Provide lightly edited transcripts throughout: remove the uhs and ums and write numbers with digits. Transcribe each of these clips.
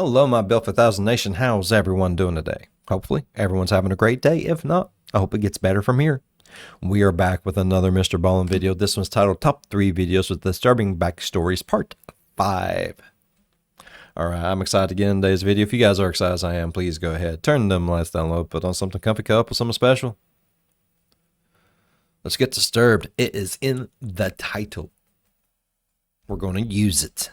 Hello, my Built for 1,000 Nation. How's everyone doing today? Hopefully, everyone's having a great day. If not, I hope it gets better from here. We are back with another MrBallen video. This one's titled Top 3 Videos with Disturbing Backstories Part 5. Alright, I'm excited to get in today's video. If you guys are excited as I am, please go ahead. Turn them lights down low, put on something comfy, cup with something special. Let's get disturbed. It is in the title. We're going to use it.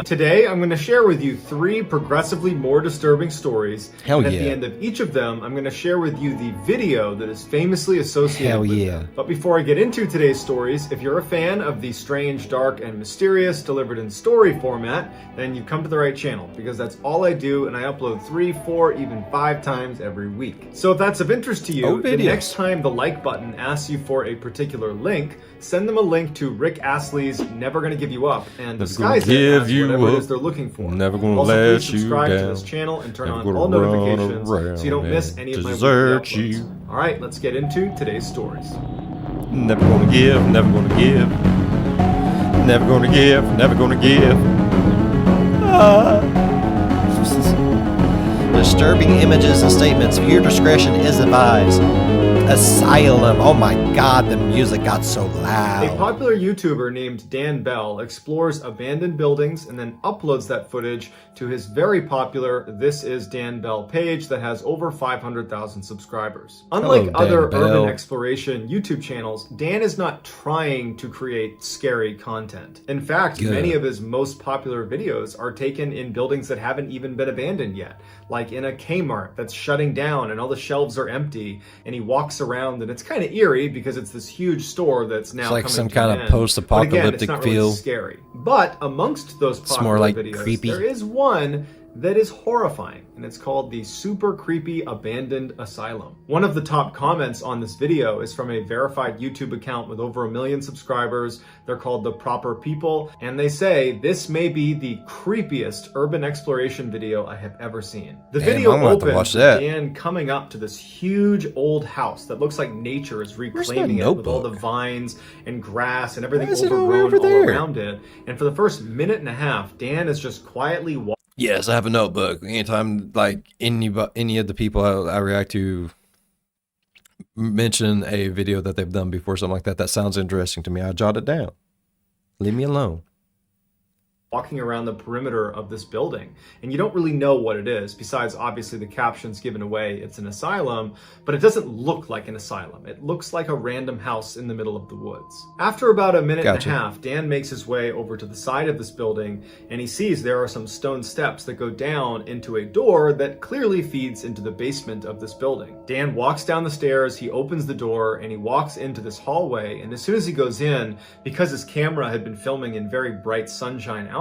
Today, I'm going to share with you 3 progressively more disturbing stories. Hell and at yeah. the end of each of them, I'm going to share with you the video that is famously associated with them. But before I get into today's stories, if you're a fan of the strange, dark, and mysterious delivered in story format, then you've come to the right channel, because that's all I do, and I upload 3, 4, even 5 times every week. So if that's of interest to you, the next time the like button asks you for a particular link, send them a link to Rick Astley's Never Gonna Give You Up and disguise it as whatever it is they're looking for. Never gonna also, let please subscribe you to down. this channel and turn Never on all notifications so you don't miss any of my weekly uploads. you. Alright, let's get into today's stories. Never gonna give, never gonna give. Never gonna give, never gonna give. Disturbing images and statements. Viewer discretion is advised. Asylum. Oh my god, the music got so loud. A popular YouTuber named Dan Bell explores abandoned buildings and then uploads that footage to his very popular This Is Dan Bell page that has over 500,000 subscribers. Unlike other urban exploration YouTube channels, Dan is not trying to create scary content. In fact, many of his most popular videos are taken in buildings that haven't even been abandoned yet, like in a Kmart that's shutting down and all the shelves are empty, and he walks around and it's kind of eerie because it's this huge store that's now like coming some to kind an of end. post-apocalyptic But again, it's not feel. really scary. But amongst those popular more like videos, creepy. there is one that is horrifying, and it's called the Super Creepy Abandoned Asylum. One of the top comments on this video is from a verified YouTube account with over 1 million subscribers. They're called The Proper People, and they say, "This may be the creepiest urban exploration video I have ever seen." The video opens with Dan coming up to this huge old house that looks like nature is reclaiming it with all the vines and grass and everything overgrown all around it. And for the first minute and a half, Dan is just quietly walking. Yes, I have a notebook. Anytime, like, any of the people I react to mention a video that they've done before, something like that, that sounds interesting to me, I jot it down. Leave me alone. Walking around the perimeter of this building, and you don't really know what it is, besides obviously the captions given away it's an asylum, but it doesn't look like an asylum. It looks like a random house in the middle of the woods. After about a minute and a half, Dan makes his way over to the side of this building, and he sees there are some stone steps that go down into a door that clearly feeds into the basement of this building. Dan walks down the stairs, he opens the door, and he walks into this hallway, and as soon as he goes in, because his camera had been filming in very bright sunshine outside,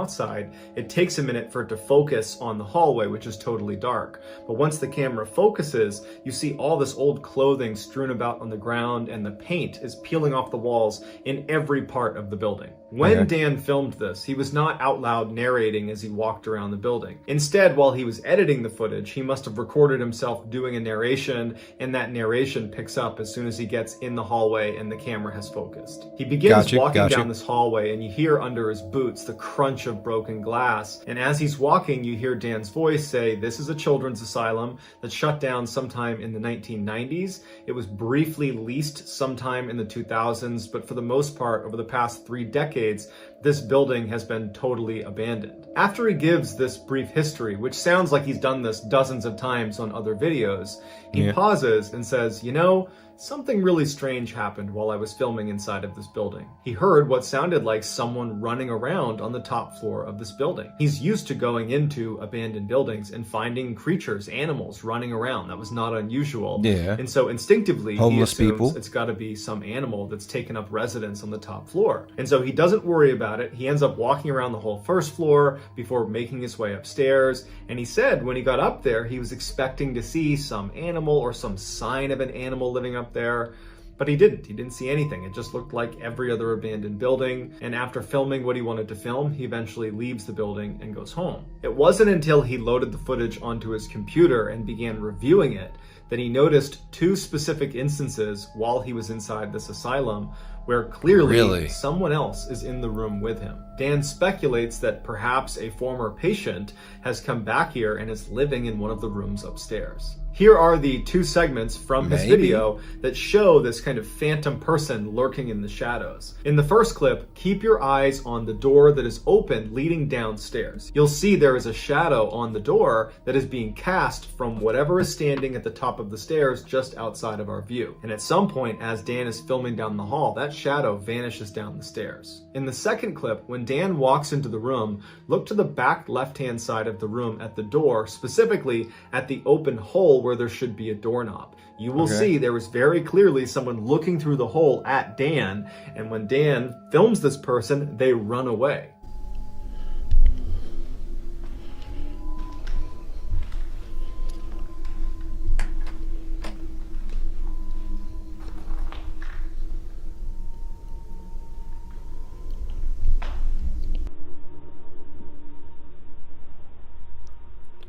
it takes a minute for it to focus on the hallway, which is totally dark. But once the camera focuses, you see all this old clothing strewn about on the ground, and the paint is peeling off the walls in every part of the building. When Dan filmed this, he was not out loud narrating as he walked around the building. Instead, while he was editing the footage, he must have recorded himself doing a narration, and that narration picks up as soon as he gets in the hallway and the camera has focused. He begins walking down this hallway, and you hear under his boots the crunch of broken glass, and as he's walking, you hear Dan's voice say, "This is a children's asylum that shut down sometime in the 1990s. It was briefly leased sometime in the 2000s, but for the most part, over the past 3 decades, this building has been totally abandoned." After he gives this brief history, which sounds like he's done this dozens of times on other videos, he pauses and says, "You know, something really strange happened while I was filming inside of this building." He heard what sounded like someone running around on the top floor of this building. He's used to going into abandoned buildings and finding creatures, animals running around. That was not unusual. And so instinctively, he assumes it's got to be some animal that's taken up residence on the top floor. And so he doesn't worry about it. He ends up walking around the whole first floor before making his way upstairs. And he said when he got up there, he was expecting to see some animal or some sign of an animal living up there, but he didn't. He didn't see anything. It just looked like every other abandoned building, and after filming what he wanted to film, he eventually leaves the building and goes home. It wasn't until he loaded the footage onto his computer and began reviewing it that he noticed 2 specific instances while he was inside this asylum where clearly someone else is in the room with him. Dan speculates that perhaps a former patient has come back here and is living in one of the rooms upstairs. Here are the two segments from his video that show this kind of phantom person lurking in the shadows. In the first clip, keep your eyes on the door that is open leading downstairs. You'll see there is a shadow on the door that is being cast from whatever is standing at the top of the stairs just outside of our view. And at some point, as Dan is filming down the hall, that shadow vanishes down the stairs. In the second clip, when Dan walks into the room, look to the back left-hand side of the room at the door, specifically at the open hole where there should be a doorknob. You will see there is very clearly someone looking through the hole at Dan, and when Dan films this person, they run away.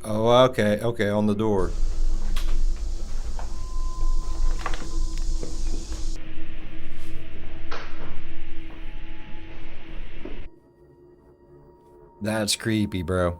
Oh, okay, on the door. That's creepy, bro.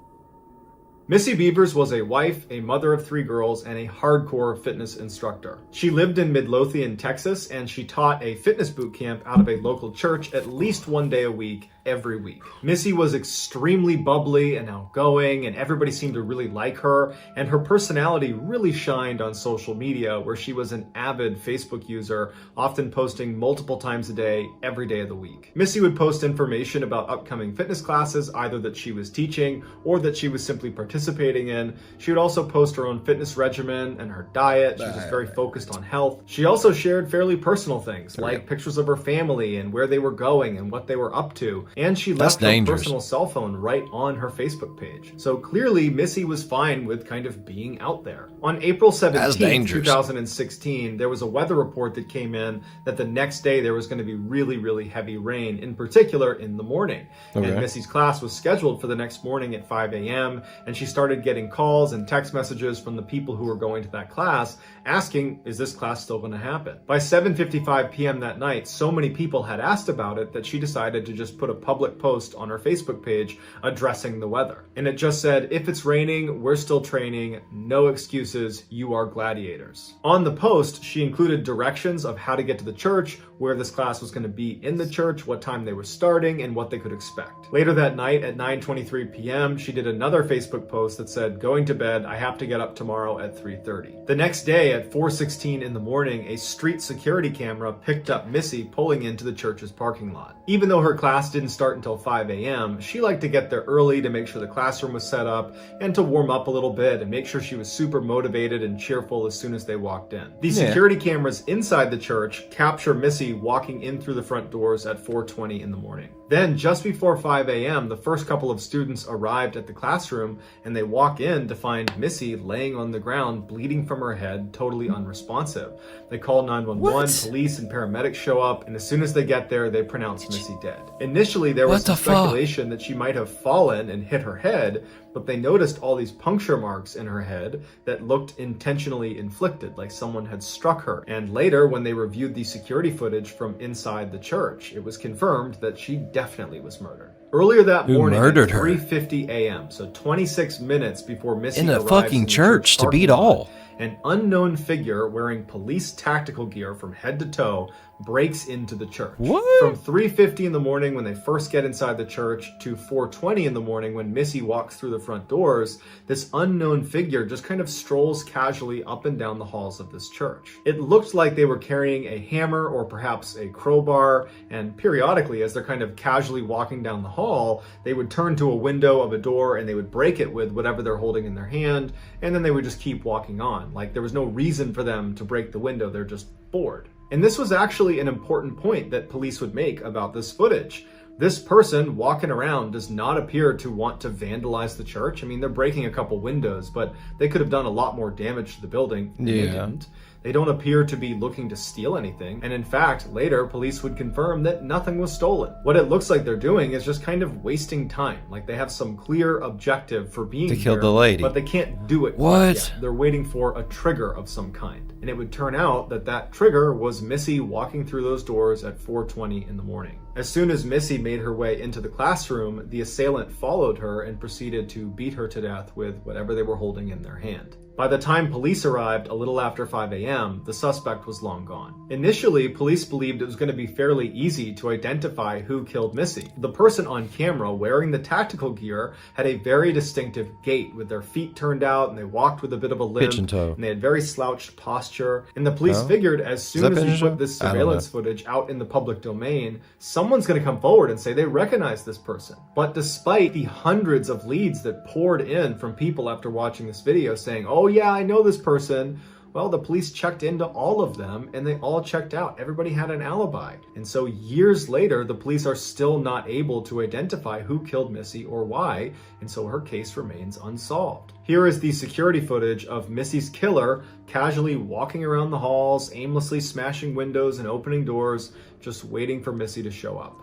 Missy Beavers was a wife, a mother of 3 girls, and a hardcore fitness instructor. She lived in Midlothian, Texas, and she taught a fitness boot camp out of a local church at least 1 day a week, every week. Missy was extremely bubbly and outgoing, and everybody seemed to really like her, and her personality really shined on social media, where she was an avid Facebook user, often posting multiple times a day, every day of the week. Missy would post information about upcoming fitness classes, either that she was teaching or that she was simply participating in. She would also post her own fitness regimen and her diet. She was very focused on health. She also shared fairly personal things, like pictures of her family and where they were going and what they were up to. And she left her personal cell phone right on her Facebook page. So clearly, Missy was fine with kind of being out there. On April 17th, 2016, there was a weather report that came in that the next day there was going to be really, really heavy rain, in particular in the morning. And Missy's class was scheduled for the next morning at 5 a.m. and she started getting calls and text messages from the people who were going to that class asking, is this class still going to happen? By 7:55 p.m. that night, so many people had asked about it that she decided to just put a public post on her Facebook page addressing the weather. And it just said, if it's raining, we're still training, no excuses, you are gladiators. On the post, she included directions of how to get to the church, where this class was going to be in the church, what time they were starting, and what they could expect. Later that night at 9:23 p.m., she did another Facebook post that said, going to bed, I have to get up tomorrow at 3:30. The next day at 4:16 in the morning, a street security camera picked up Missy pulling into the church's parking lot. Even though her class didn't start until 5 a.m., she liked to get there early to make sure the classroom was set up and to warm up a little bit and make sure she was super motivated and cheerful as soon as they walked in. The security cameras inside the church capture Missy walking in through the front doors at 4:20 in the morning. Then, just before 5 a.m., the first couple of students arrived at the classroom and they walk in to find Missy laying on the ground, bleeding from her head, totally unresponsive. They call 911, police and paramedics show up, and as soon as they get there, they pronounce Missy dead. Initially, there was some speculation that she might have fallen and hit her head, but they noticed all these puncture marks in her head that looked intentionally inflicted, like someone had struck her. And later, when they reviewed the security footage from inside the church, it was confirmed that she definitely was murdered. Earlier that morning at 3:50 a.m., so 26 minutes before Missy arrives in the fucking church to beat all, an unknown figure wearing police tactical gear from head to toe breaks into the church. From 3:50 in the morning when they first get inside the church to 4:20 in the morning when Missy walks through the front doors, this unknown figure just kind of strolls casually up and down the halls of this church. It looked like they were carrying a hammer or perhaps a crowbar, and periodically as they're kind of casually walking down the hall, they would turn to a window of a door and they would break it with whatever they're holding in their hand, and then they would just keep walking on. Like there was no reason for them to break the window, they're just bored. And this was actually an important point that police would make about this footage. This person walking around does not appear to want to vandalize the church. I mean, they're breaking a couple windows, but they could have done a lot more damage to the building. They didn't. They don't appear to be looking to steal anything, and in fact, later police would confirm that nothing was stolen. What it looks like they're doing is just kind of wasting time, like they have some clear objective for being To here, kill the lady. but they can't do it What? quite yet. They're waiting for a trigger of some kind, and it would turn out that that trigger was Missy walking through those doors at 4:20 in the morning. As soon as Missy made her way into the classroom, the assailant followed her and proceeded to beat her to death with whatever they were holding in their hand. By the time police arrived a little after 5 a.m., the suspect was long gone. Initially, police believed it was going to be fairly easy to identify who killed Missy. The person on camera wearing the tactical gear had a very distinctive gait with their feet turned out, and they walked with a bit of a limp, Pigeon toe. and they had very slouched posture. And the police No? figured as soon that as we pigeon put toe? this I don't surveillance know. footage out in the public domain, someone's going to come forward and say they recognize this person. But despite the hundreds of leads that poured in from people after watching this video saying, oh yeah, I know this person, well, the police checked into all of them and they all checked out. Everybody had an alibi. And so years later, the police are still not able to identify who killed Missy or why, and so her case remains unsolved. Here is the security footage of Missy's killer casually walking around the halls, aimlessly smashing windows and opening doors, just waiting for Missy to show up.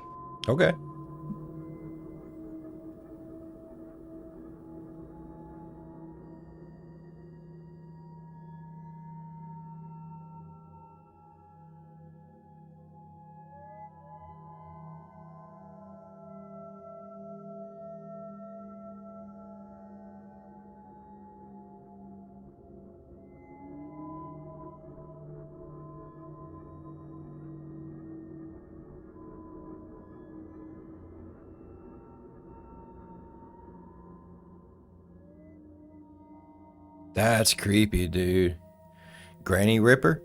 Okay. That's creepy, dude. Granny Ripper?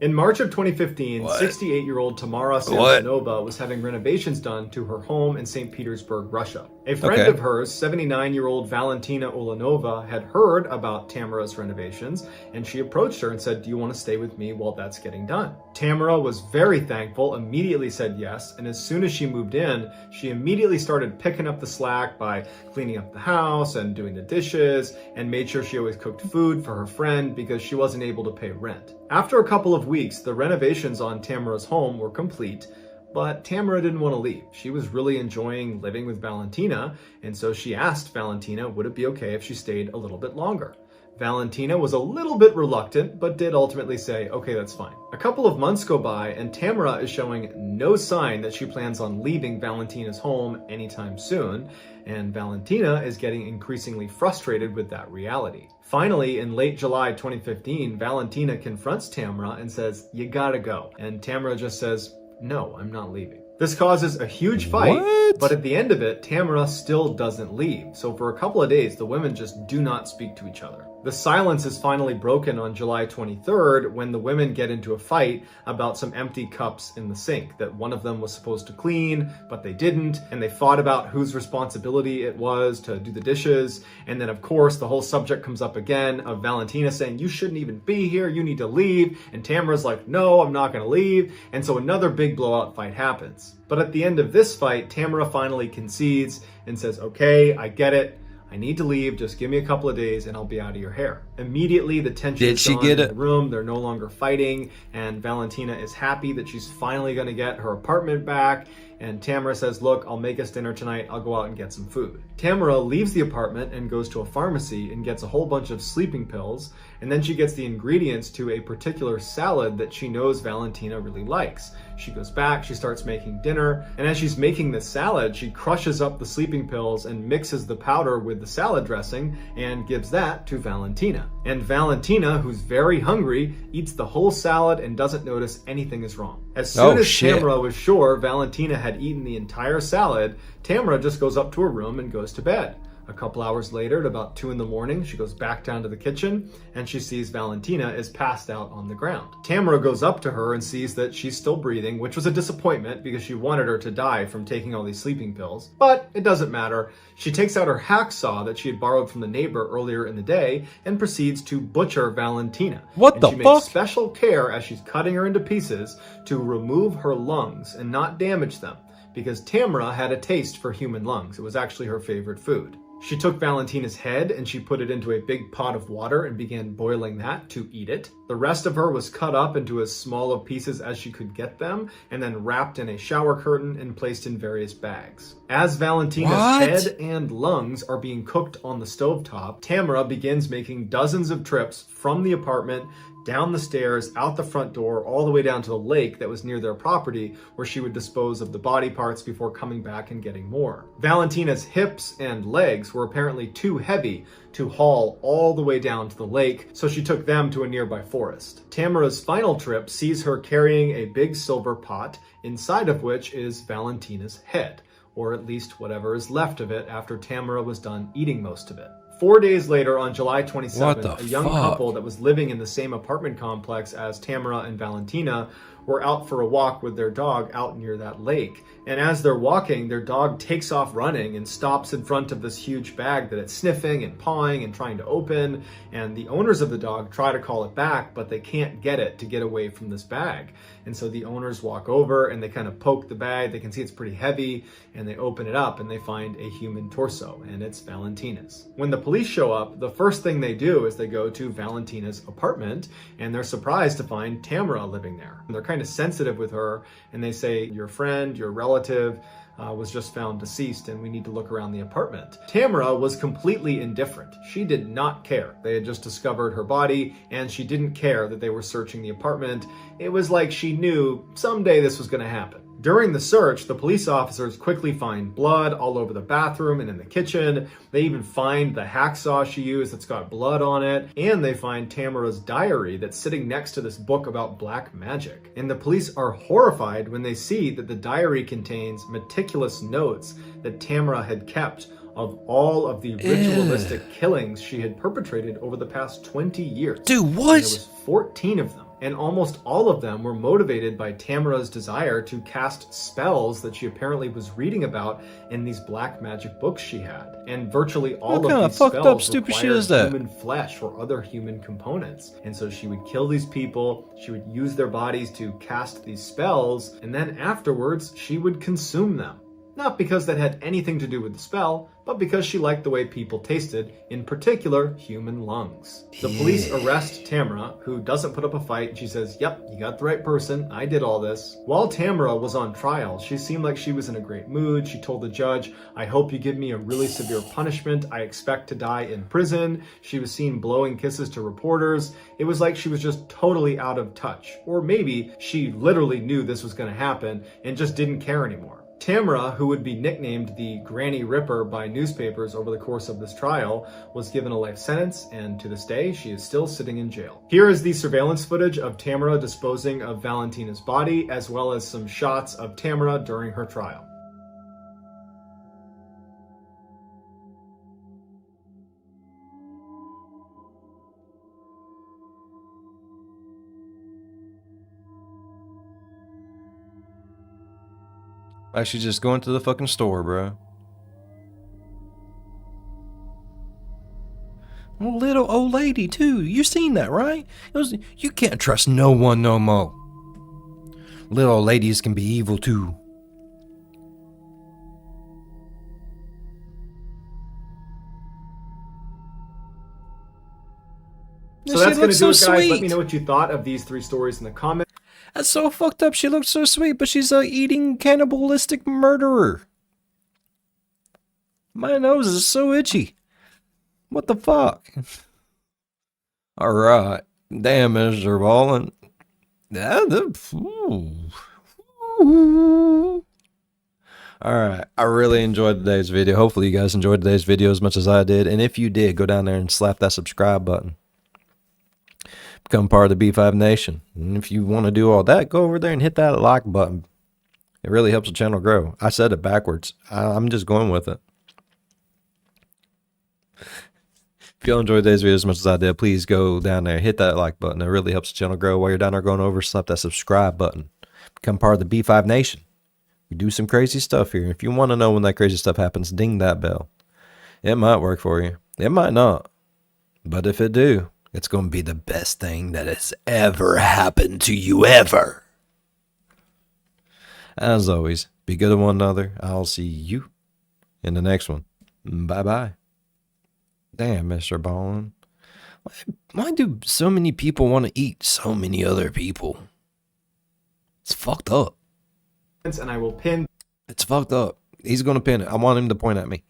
In March of 2015, What? 68-year-old Tamara What? Samsonova was having renovations done to her home in St. Petersburg, Russia. A friend Okay. of hers, 79-year-old Valentina Ulanova, had heard about Tamara's renovations, and she approached her and said, do you want to stay with me while that's getting done? Tamara was very thankful, immediately said yes, and as soon as she moved in, she immediately started picking up the slack by cleaning up the house and doing the dishes, and made sure she always cooked food for her friend because she wasn't able to pay rent. After a couple of weeks, the renovations on Tamara's home were complete, but Tamara didn't want to leave. She was really enjoying living with Valentina, and so she asked Valentina would it be okay if she stayed a little bit longer. Valentina was a little bit reluctant, but did ultimately say, okay, that's fine. A couple of months go by, and Tamara is showing no sign that she plans on leaving Valentina's home anytime soon, and Valentina is getting increasingly frustrated with that reality. Finally, in late July 2015, Valentina confronts Tamara and says, you gotta go. And Tamara just says, no, I'm not leaving. This causes a huge fight, What? but at the end of it, Tamara still doesn't leave. So for a couple of days, the women just do not speak to each other. The silence is finally broken on July 23rd when the women get into a fight about some empty cups in the sink that one of them was supposed to clean, but they didn't, and they fought about whose responsibility it was to do the dishes. And then of course, the whole subject comes up again of Valentina saying, you shouldn't even be here, you need to leave. And Tamara's like, no, I'm not gonna leave. And so another big blowout fight happens. But at the end of this fight, Tamara finally concedes and says, okay, I get it. I need to leave. Just give me a couple of days and I'll be out of your hair. Immediately, the tension Did is she gone get in it? the room. They're no longer fighting. And Valentina is happy that she's finally going to get her apartment back. And Tamara says, look, I'll make us dinner tonight. I'll go out and get some food. Tamara leaves the apartment and goes to a pharmacy and gets a whole bunch of sleeping pills. And then she gets the ingredients to a particular salad that she knows Valentina really likes. She goes back, she starts making dinner, and as she's making this salad, she crushes up the sleeping pills and mixes the powder with the salad dressing and gives that to Valentina. And Valentina, who's very hungry, eats the whole salad and doesn't notice anything is wrong. As soon as shit. Tamara was sure Valentina had eaten the entire salad, Tamara just goes up to her room and goes to bed. A couple hours later, at about 2 in the morning, she goes back down to the kitchen and she sees Valentina is passed out on the ground. Tamara goes up to her and sees that she's still breathing, which was a disappointment because she wanted her to die from taking all these sleeping pills. But it doesn't matter. She takes out her hacksaw that she had borrowed from the neighbor earlier in the day and proceeds to butcher Valentina. What and the she fuck? makes special care as she's cutting her into pieces to remove her lungs and not damage them, because Tamara had a taste for human lungs. It was actually her favorite food. She took Valentina's head and she put it into a big pot of water and began boiling that to eat it. The rest of her was cut up into as small of pieces as she could get them and then wrapped in a shower curtain and placed in various bags. As Valentina's head and lungs are being cooked on the stovetop, Tamara begins making dozens of trips from the apartment down the stairs, out the front door, all the way down to the lake that was near their property, where she would dispose of the body parts before coming back and getting more. Valentina's hips and legs were apparently too heavy to haul all the way down to the lake, so she took them to a nearby forest. Tamara's final trip sees her carrying a big silver pot, inside of which is Valentina's head, or at least whatever is left of it after Tamara was done eating most of it. 4 days later, on July 27th, a young couple that was living in the same apartment complex as Tamara and Valentina were out for a walk with their dog out near that lake. And as they're walking, their dog takes off running and stops in front of this huge bag that it's sniffing and pawing and trying to open. And the owners of the dog try to call it back, but they can't get it to get away from this bag. And so the owners walk over and they kind of poke the bag. They can see it's pretty heavy, and they open it up and they find a human torso, and it's Valentina's. When the police show up, the first thing they do is they go to Valentina's apartment, and they're surprised to find Tamara living there. And they're kind of sensitive with her, and they say, your friend, your relative, was just found deceased and we need to look around the apartment. Tamara was completely indifferent. She did not care. They had just discovered her body and she didn't care that they were searching the apartment. It was like she knew someday this was going to happen. During the search, the police officers quickly find blood all over the bathroom and in the kitchen. They even find the hacksaw she used that's got blood on it. And they find Tamara's diary that's sitting next to this book about black magic. And the police are horrified when they see that the diary contains meticulous notes that Tamara had kept of all of the ritualistic killings she had perpetrated over the past 20 years. Dude, what? And there was 14 of them. And almost all of them were motivated by Tamara's desire to cast spells that she apparently was reading about in these black magic books she had. And virtually all of these spells required human flesh or other human components. And so she would kill these people, she would use their bodies to cast these spells, and then afterwards she would consume them. Not because that had anything to do with the spell, but because she liked the way people tasted, in particular, human lungs. The police arrest Tamara, who doesn't put up a fight. She says, yep, you got the right person. I did all this. While Tamara was on trial, she seemed like she was in a great mood. She told the judge, I hope you give me a really severe punishment. I expect to die in prison. She was seen blowing kisses to reporters. It was like she was just totally out of touch. Or maybe she literally knew this was going to happen and just didn't care anymore. Tamara, who would be nicknamed the Granny Ripper by newspapers over the course of this trial, was given a life sentence, and to this day, she is still sitting in jail. Here is the surveillance footage of Tamara disposing of Valentina's body, as well as some shots of Tamara during her trial. Like she's just going to the fucking store, bro. Little old lady, too. You seen that, right? You can't trust no one no more. Little old ladies can be evil, too. So that's going to do it, guys. Let me know what you thought of these 3 stories in the comments. That's so fucked up. She looks so sweet, but she's a eating cannibalistic murderer. My nose is so itchy. What the fuck? Alright. Damn, MrBallen. Alright. I really enjoyed today's video. Hopefully you guys enjoyed today's video as much as I did. And if you did, go down there and slap that subscribe button. Become part of the B5 Nation. And if you want to do all that, go over there and hit that like button. It really helps the channel grow. I said it backwards. I'm just going with it. If you enjoyed today's video as much as I did, please go down there, hit that like button. It really helps the channel grow. While you're down there going over, slap that subscribe button. Become part of the B5 Nation. We do some crazy stuff here. If you want to know when that crazy stuff happens, ding that bell. It might work for you. It might not. But if it do, it's going to be the best thing that has ever happened to you ever. As always, be good to one another. I'll see you in the next one. Bye-bye. Damn, MrBallen. Why do so many people want to eat so many other people? It's fucked up. And I will pin It's fucked up. He's going to pin it. I want him to point at me.